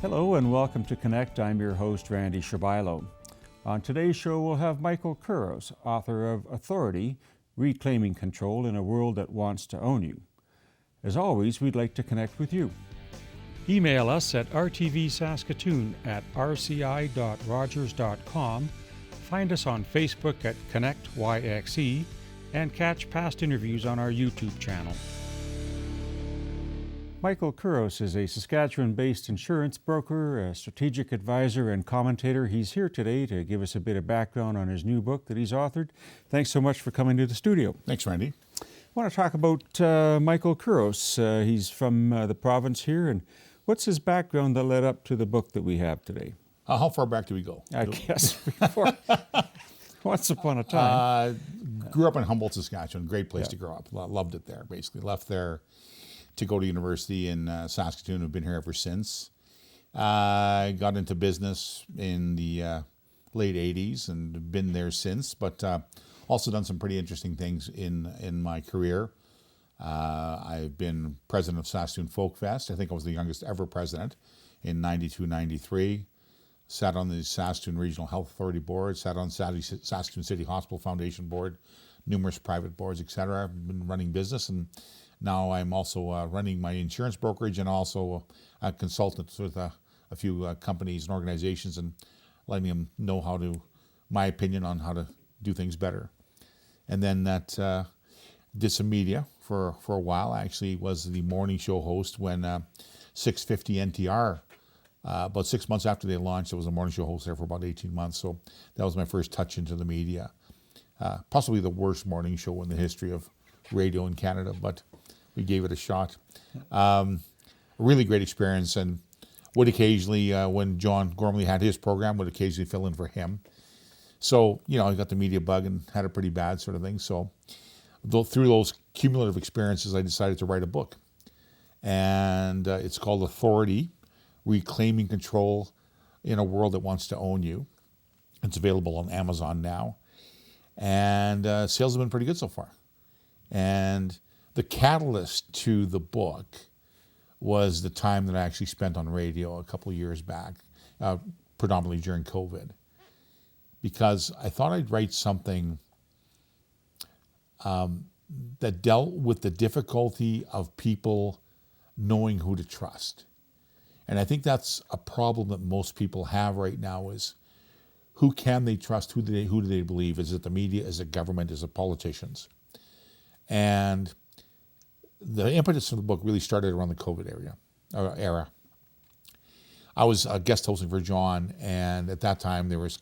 Hello and welcome to Connect. I'm your host, Randy Shabilo. On today's show, we'll have Michael Couros, author of Authority, Reclaiming Control in a World That Wants to Own You. As always, we'd like to connect with you. Email us at rtvsaskatoon@rci.rogers.com. Find us on Facebook at ConnectYXE and catch past interviews on our YouTube channel. Michael Couros is a Saskatchewan-based insurance broker, a strategic advisor, and commentator. He's here today to give us a bit of background on his new book that he's authored. Thanks so much for coming to the studio. Thanks, Randy. I want to talk about Michael Couros. He's from the province here, and what's his background that led up to the book that we have today? How far back do we go? I guess before. Once upon a time. Grew up in Humboldt, Saskatchewan. Great place to grow up. Loved it there, basically. Left there to go to university in Saskatoon. I've been here ever since. Got into business in the late 80s and been there since, but also done some pretty interesting things in my career. I've been president of Saskatoon Folk Fest. I think I was the youngest ever president in 92, 93. Sat on the Saskatoon Regional Health Authority Board, sat on Saskatoon City Hospital Foundation Board, numerous private boards, etc. I've been running business, and now I'm also running my insurance brokerage and also a consultant with a few companies and organizations and letting them know my opinion on how to do things better. And then that did some media for a while. I actually was the morning show host when 650 NTR, about 6 months after they launched, I was a morning show host there for about 18 months. So that was my first touch into the media. Possibly the worst morning show in the history of radio in Canada, but we gave it a shot. Really great experience, and would occasionally, when John Gormley had his program, would occasionally fill in for him. So, I got the media bug and had it pretty bad sort of thing. So through those cumulative experiences, I decided to write a book. And it's called Authority, Reclaiming Control in a World That Wants to Own You. It's available on Amazon now. And sales have been pretty good so far. And the catalyst to the book was the time that I actually spent on radio a couple of years back, predominantly during COVID, because I thought I'd write something that dealt with the difficulty of people knowing who to trust. And I think that's a problem that most people have right now is who can they trust, who do they believe? Is it the media, is it government, is it politicians? And the impetus of the book really started around the COVID era. I was guest hosting for John, and at that time there was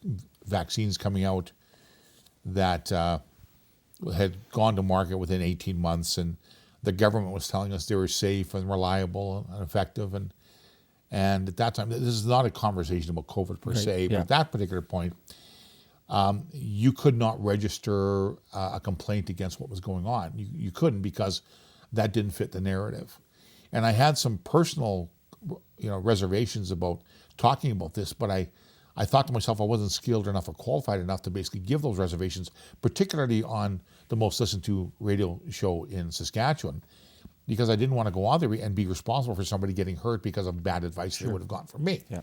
vaccines coming out that had gone to market within 18 months, and the government was telling us they were safe and reliable and effective. And at that time, this is not a conversation about COVID per se, but at that particular point, you could not register a complaint against what was going on. You couldn't, because that didn't fit the narrative. And I had some personal, reservations about talking about this, but I thought to myself I wasn't skilled enough or qualified enough to basically give those reservations, particularly on the most listened to radio show in Saskatchewan, because I didn't want to go on there and be responsible for somebody getting hurt because of bad advice they would have gotten from me. Yeah.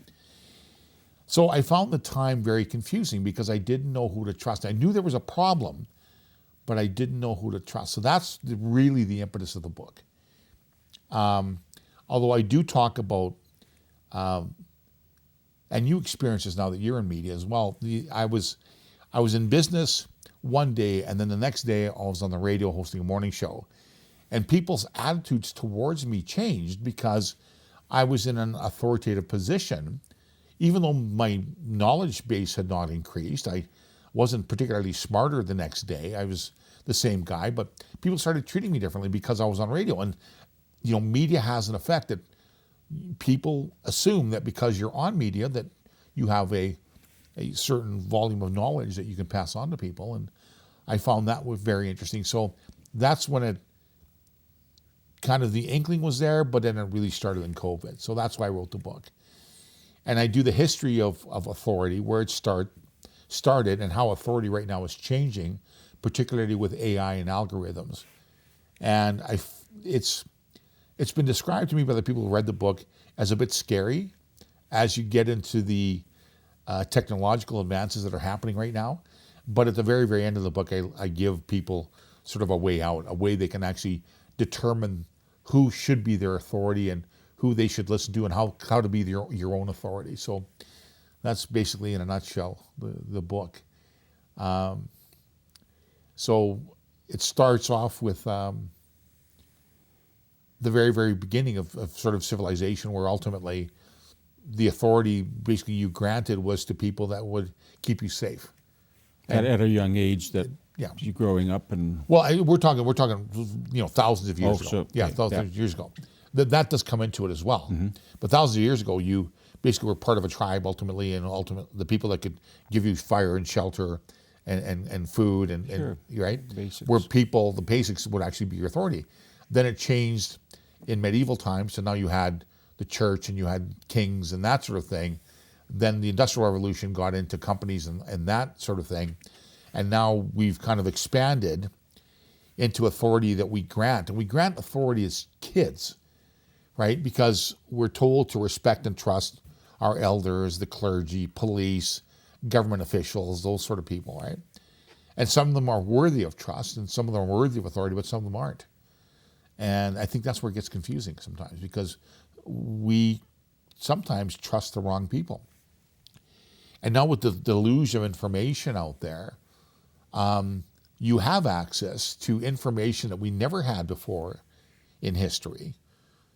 So I found the time very confusing because I didn't know who to trust. I knew there was a problem, but I didn't know who to trust. So that's really the impetus of the book. Although I do talk about, and you experience this now that you're in media as well. I was in business one day, and then the next day I was on the radio hosting a morning show. And people's attitudes towards me changed because I was in an authoritative position. Even though my knowledge base had not increased, I wasn't particularly smarter the next day. I was the same guy, but people started treating me differently because I was on radio. And, media has an effect that people assume that because you're on media that you have a certain volume of knowledge that you can pass on to people. And I found that was very interesting. So that's when it kind of, the inkling was there, but then it really started in COVID. So that's why I wrote the book. And I do the history of authority, where it started and how authority right now is changing, particularly with AI and algorithms. And it's been described to me by the people who read the book as a bit scary, as you get into the technological advances that are happening right now. But at the very, very end of the book, I give people sort of a way out, a way they can actually determine who should be their authority and who they should listen to and how to be your own authority. So that's basically, in a nutshell, the book. So it starts off with the very, very beginning of sort of civilization, where ultimately the authority basically you granted was to people that would keep you safe. At a young age, that yeah, you growing up and we're talking thousands of years ago. So, Thousands of years ago. That does come into it as well. Mm-hmm. But thousands of years ago, you basically were part of a tribe ultimately, and the people that could give you fire and shelter and food and right, basics. were people. The basics would actually be your authority. Then it changed in medieval times, so now you had the church and you had kings and that sort of thing. Then the Industrial Revolution got into companies and that sort of thing. And now we've kind of expanded into authority that we grant. And we grant authority as kids, right? Because we're told to respect and trust our elders, the clergy, police, government officials, those sort of people, right? And some of them are worthy of trust and some of them are worthy of authority, but some of them aren't. And I think that's where it gets confusing sometimes, because we sometimes trust the wrong people. And now with the deluge of information out there, you have access to information that we never had before in history.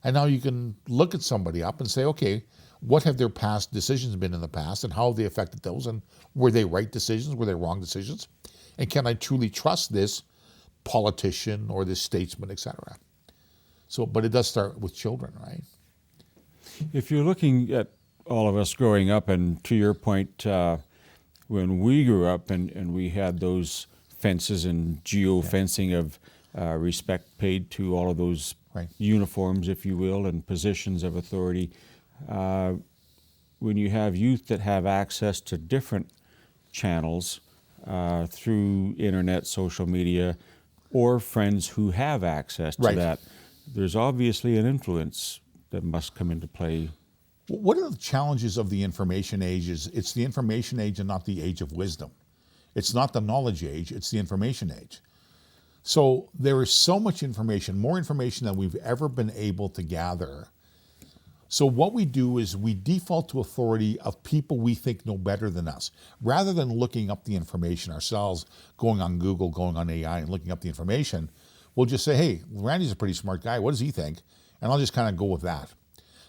And now you can look at somebody up and say, okay, what have their past decisions been in the past and how have they affected those? And were they right decisions? Were they wrong decisions? And can I truly trust this politician or this statesman, et cetera? So, but it does start with children, right? If you're looking at all of us growing up, and to your point, when we grew up and we had those fences and geo-fencing of respect paid to all of those uniforms, if you will, and positions of authority, when you have youth that have access to different channels through internet, social media, or friends who have access to that, there's obviously an influence that must come into play. One of the challenges of the information age is it's the information age and not the age of wisdom. It's not the knowledge age, it's the information age. So there is so much information, more information than we've ever been able to gather. So what we do is we default to authority of people we think know better than us. Rather than looking up the information ourselves, going on Google, going on AI and looking up the information, we'll just say, hey, Randy's a pretty smart guy, what does he think? And I'll just kind of go with that.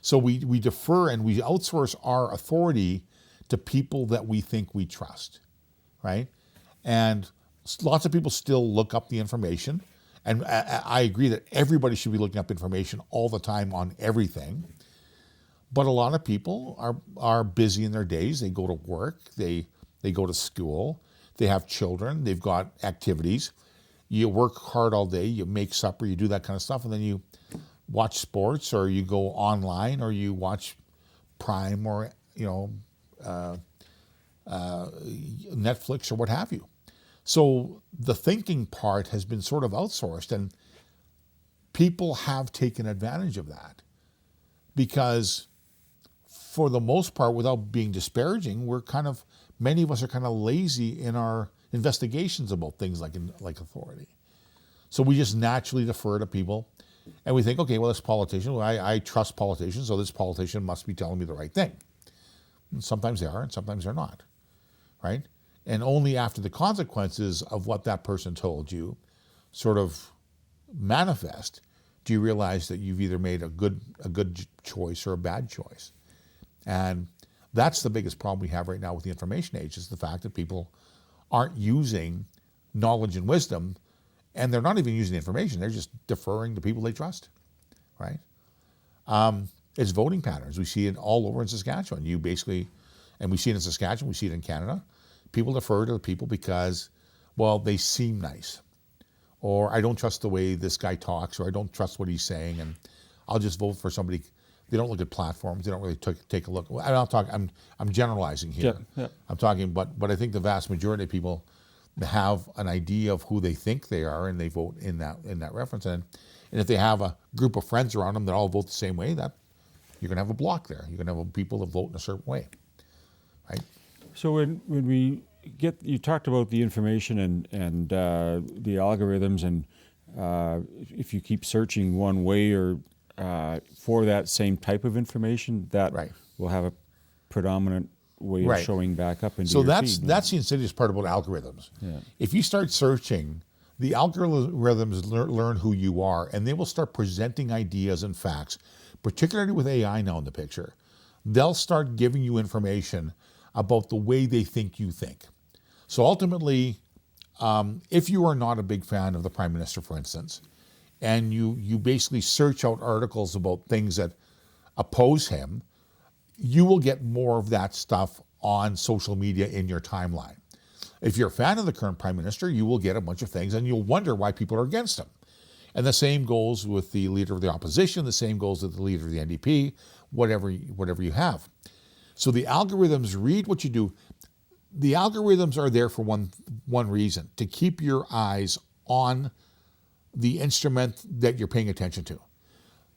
So we defer and we outsource our authority to people that we think we trust, right? And lots of people still look up the information. And I agree that everybody should be looking up information all the time on everything. But a lot of people are busy in their days. They go to work, they go to school, they have children, they've got activities. You work hard all day, you make supper, you do that kind of stuff, and then you watch sports, or you go online, or you watch Prime, or Netflix, or what have you. So the thinking part has been sort of outsourced, and people have taken advantage of that because, for the most part, without being disparaging, many of us are kind of lazy in our investigations about things like authority. So we just naturally defer to people. And we think, okay, well, this politician, I trust politicians, so this politician must be telling me the right thing. And sometimes they are, and sometimes they're not, right? And only after the consequences of what that person told you sort of manifest do you realize that you've either made a good choice or a bad choice. And that's the biggest problem we have right now with the information age, is the fact that people aren't using knowledge and wisdom. And they're not even using the information. They're just deferring to people they trust, right? It's voting patterns. We see it all over in Saskatchewan. And we see it in Saskatchewan, we see it in Canada. People defer to the people because, well, they seem nice. Or I don't trust the way this guy talks, or I don't trust what he's saying, and I'll just vote for somebody. They don't look at platforms. They don't really take a look. I'm generalizing here. Yeah. I'm talking, but I think the vast majority of people have an idea of who they think they are, and they vote in that reference. And if they have a group of friends around them that all vote the same way, you're going to have a block there. You're going to have people that vote in a certain way, right? So when we you talked about the information and the algorithms, and if you keep searching one way or for that same type of information, that will have a predominant way of showing back up into your feed. That's the insidious part about algorithms. Yeah. If you start searching, the algorithms learn who you are, and they will start presenting ideas and facts, particularly with AI now in the picture. They'll start giving you information about the way they think you think. So ultimately, if you are not a big fan of the Prime Minister, for instance, and you basically search out articles about things that oppose him, you will get more of that stuff on social media in your timeline. If you're a fan of the current Prime Minister, you will get a bunch of things and you'll wonder why people are against him. And the same goes with the leader of the opposition, the same goes with the leader of the NDP, whatever you have. So the algorithms read what you do. The algorithms are there for one reason, to keep your eyes on the instrument that you're paying attention to.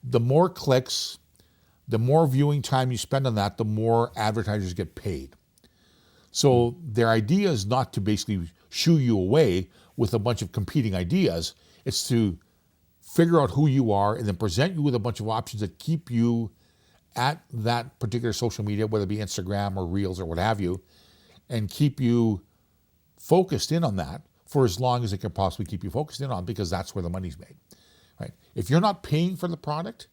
The more clicks, the more viewing time you spend on that, the more advertisers get paid. So their idea is not to basically shoo you away with a bunch of competing ideas. It's to figure out who you are and then present you with a bunch of options that keep you at that particular social media, whether it be Instagram or Reels or what have you, and keep you focused in on that for as long as it can possibly keep you focused in on, because that's where the money's made, right? If you're not paying for the product,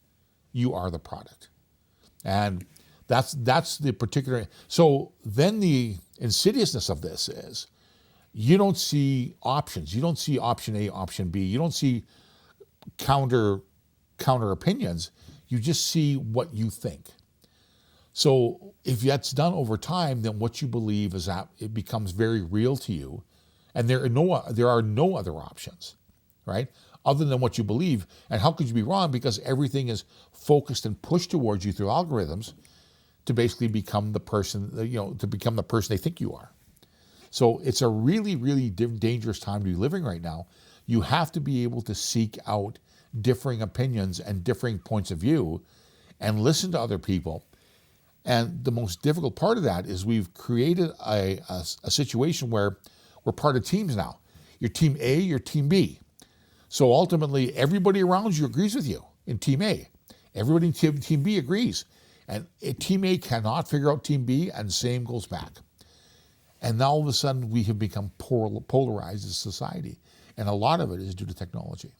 you are the product. And that's the particular. So then the insidiousness of this is you don't see options. You don't see option A, option B. You don't see counter opinions. You just see what you think. So if that's done over time, then what you believe is that it becomes very real to you, and there are no other options, right? Other than what you believe. And how could you be wrong? Because everything is focused and pushed towards you through algorithms to basically become the person, to become the person they think you are. So it's a really, really dangerous time to be living right now. You have to be able to seek out differing opinions and differing points of view and listen to other people. And the most difficult part of that is we've created a situation where we're part of teams now. You're team A, you're team B. So ultimately, everybody around you agrees with you in team A. Everybody in team B agrees. And team A cannot figure out team B, and the same goes back. And now all of a sudden, we have become polarized as a society. And a lot of it is due to technology.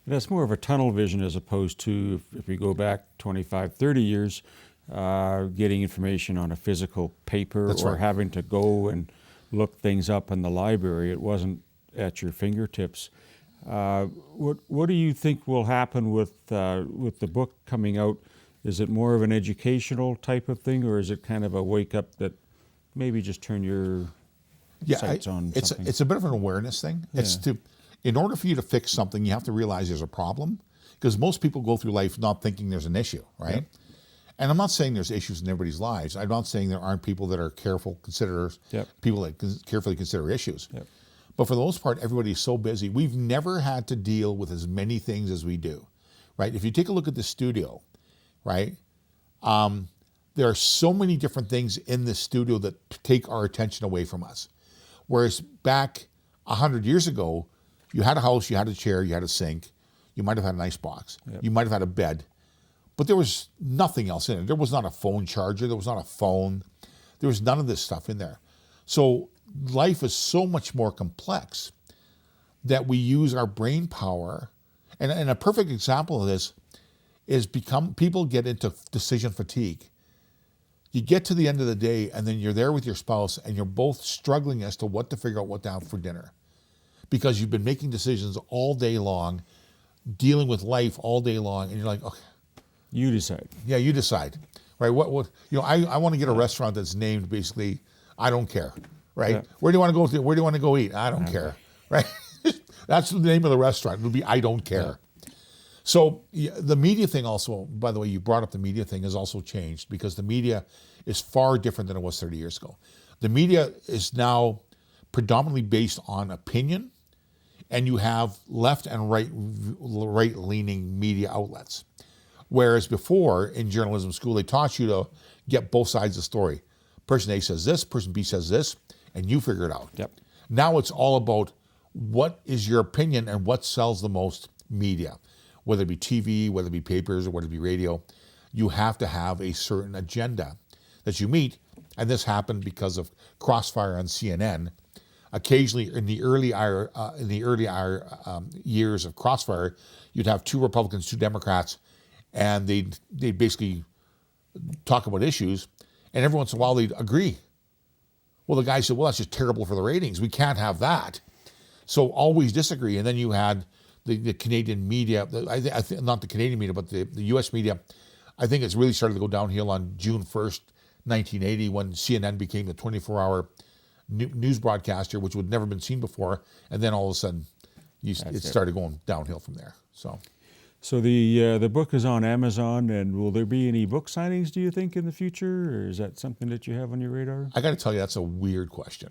That's more of a tunnel vision as opposed to, if we go back 25, 30 years, getting information on a physical paper having to go and look things up in the library. It wasn't at your fingertips. What do you think will happen with the book coming out? Is it more of an educational type of thing, or is it kind of a wake up that maybe just turn your sights on something? It's a bit of an awareness thing. Yeah. In order for you to fix something, you have to realize there's a problem, because most people go through life not thinking there's an issue, right? Yep. And I'm not saying there's issues in everybody's lives. I'm not saying there aren't people that are careful considerers, people that carefully consider issues. Yep. But for the most part, everybody's so busy. We've never had to deal with as many things as we do, right? If you take a look at the studio, right? There are so many different things in the studio that take our attention away from us. Whereas back 100 years ago, you had a house, you had a chair, you had a sink, you might have had an ice box, you might have had a bed, but there was nothing else in it. There was not a phone charger, there was not a phone, there was none of this stuff in there. So life is so much more complex that we use our brain power. And a perfect example of this is people get into decision fatigue. You get to the end of the day and then you're there with your spouse and you're both struggling as to what to figure out what to have for dinner, because you've been making decisions all day long, dealing with life all day long, and you're like, okay. You decide. Yeah, you decide. Right? What I want to get a restaurant that's named basically, I don't care. Right? Yeah. Where do you want to go? Where do you want to go eat? I don't care. Right? That's the name of the restaurant. It would be I don't care. Yeah. So the media thing also, by the way, you brought up the media thing, has also changed, because the media is far different than it was 30 years ago. The media is now predominantly based on opinion, and you have left and right-leaning media outlets. Whereas before in journalism school, they taught you to get both sides of the story. Person A says this, person B says this, and you figure it out. Yep. Now it's all about what is your opinion and what sells the most media, whether it be TV, whether it be papers, or whether it be radio. You have to have a certain agenda that you meet, and this happened because of Crossfire on CNN. Occasionally, in the early years of Crossfire, you'd have two Republicans, two Democrats, and they'd basically talk about issues, and every once in a while they'd agree. Well, the guy said, well, that's just terrible for the ratings. We can't have that. So always disagree. And then you had the Canadian media, I think not the Canadian media, but the U.S. media. I think it's really started to go downhill on June 1st, 1980, when CNN became the 24-hour news broadcaster, which would never been seen before. And then all of a sudden, it started going downhill from there. So the book is on Amazon, and will there be any book signings, do you think, in the future? Or is that something that you have on your radar? I got to tell you, that's a weird question.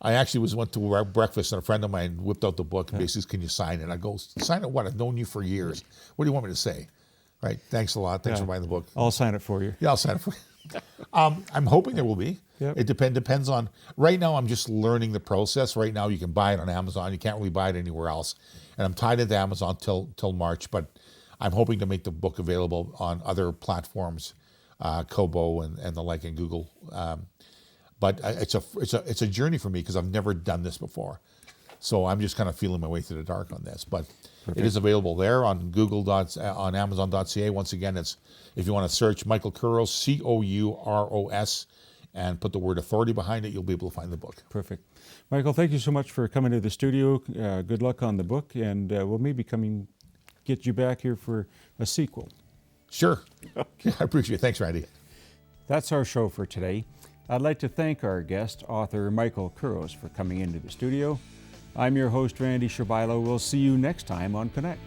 I actually went to breakfast, and a friend of mine whipped out the book and basically said, can you sign it? I go, sign it what? I've known you for years. What do you want me to say? Right, thanks a lot. Thanks for buying the book. I'll sign it for you. Yeah, I'll sign it for you. I'm hoping there will be. Yep. It depends on, right now I'm just learning the process. Right now you can buy it on Amazon. You can't really buy it anywhere else. And I'm tied into Amazon till March, but I'm hoping to make the book available on other platforms, Kobo and the like, and Google. But it's a journey for me because I've never done this before. So I'm just kind of feeling my way through the dark on this. But Perfect. It is available there on on Amazon.ca. Once again, it's if you want to search Michael Couros, Couros, and put the word authority behind it, you'll be able to find the book. Perfect. Michael, thank you so much for coming to the studio. Good luck on the book, and we'll maybe get you back here for a sequel. Sure. Okay. I appreciate it. Thanks, Randy. That's our show for today. I'd like to thank our guest, author Michael Couros, for coming into the studio. I'm your host, Randy Shabilo. We'll see you next time on Connect.